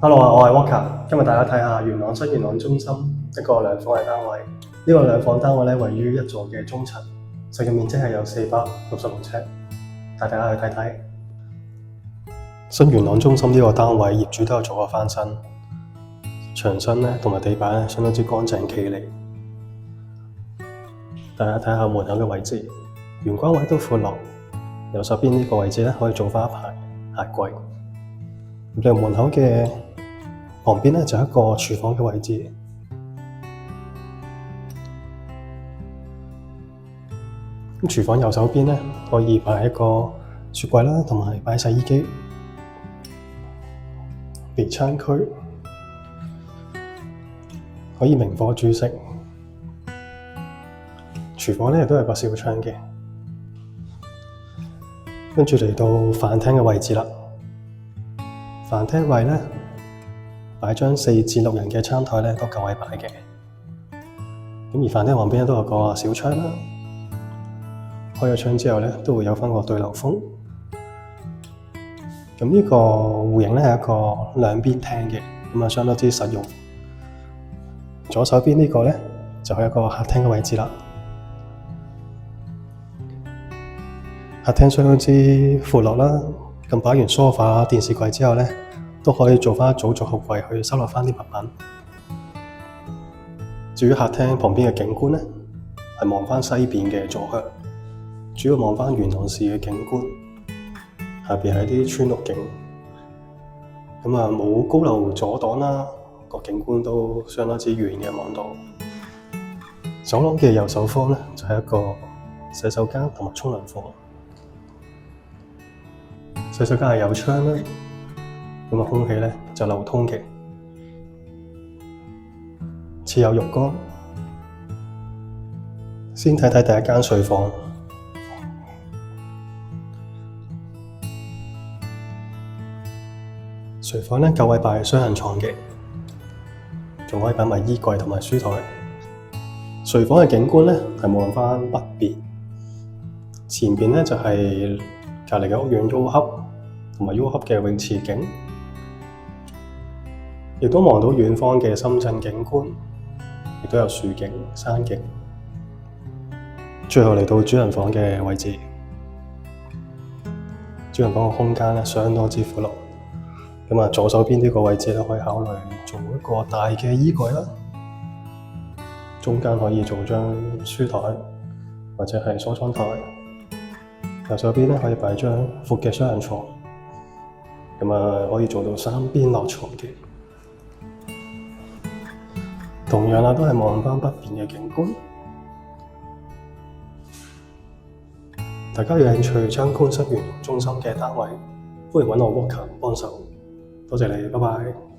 Hello 啊，我係 Walker，今日大家睇下元朗新元朗中心一個兩房嘅單位。呢個兩房單位咧位於一座嘅中層，實用面積係有466尺，帶大家去睇睇。新元朗中心呢個單位業主都有做過翻新，牆身咧同埋地板咧相當之乾淨企理。大家睇下門口嘅位置，玄關位都闊落，右手邊呢個位置咧可以做翻一排客櫃。咁門口嘅旁邊咧就係一個廚房嘅位置。咁廚房右手邊咧可以擺一個雪櫃啦，同埋擺洗衣機。備餐區可以明火煮食。廚房咧都有個小窗嘅。跟住嚟到飯廳嘅位置啦。飯廳位咧擺張4至6人嘅餐台咧都夠位擺嘅。咁而飯廳旁邊都有個小窗啦。開咗窗之後咧都會有返個對流風。咁呢個戶型咧係一個兩邊廳嘅，咁啊相當之實用。左手邊呢個咧就係一個客廳嘅位置啦。客廳相當之闊落啦，咁擺完梳化、電視櫃之後咧，都可以做返一組組合櫃去收納返啲物品。至於客廳旁邊嘅景觀咧，係望返西邊嘅座向，主要望返元朗市嘅景觀。下邊係啲村屋景，咁啊冇高樓阻擋啦，個景觀都相當之遠嘅望到。走廊嘅右手方咧就係一個洗手間同埋沖涼房。洗手間係有窗啦，咁啊空氣咧就流通嘅，設有浴缸。先睇睇第一間睡房。睡房咧夠位擺雙人床嘅，仲可以擺埋衣櫃同埋書台。睡房嘅景觀咧係望返北邊，前邊咧就係隔離嘅屋苑 U Hub 同埋 U Hub 嘅泳池景，亦都望到遠方嘅深圳景觀，亦都有樹景、山景。最後嚟到主人房嘅位置，主人房嘅空間咧相當之闊落。咁啊，左手邊呢個位置咧，可以考慮做一個大嘅衣櫃啦。中間可以做張書台或者係梳妝台。右手邊咧可以擺張闊嘅雙人床。咁啊，可以做到3邊落床嘅。同樣啦，都係望返北邊嘅景觀。大家有興趣參觀新元朗中心嘅單位，歡迎揾我 Walker 幫手。多謝你，拜拜。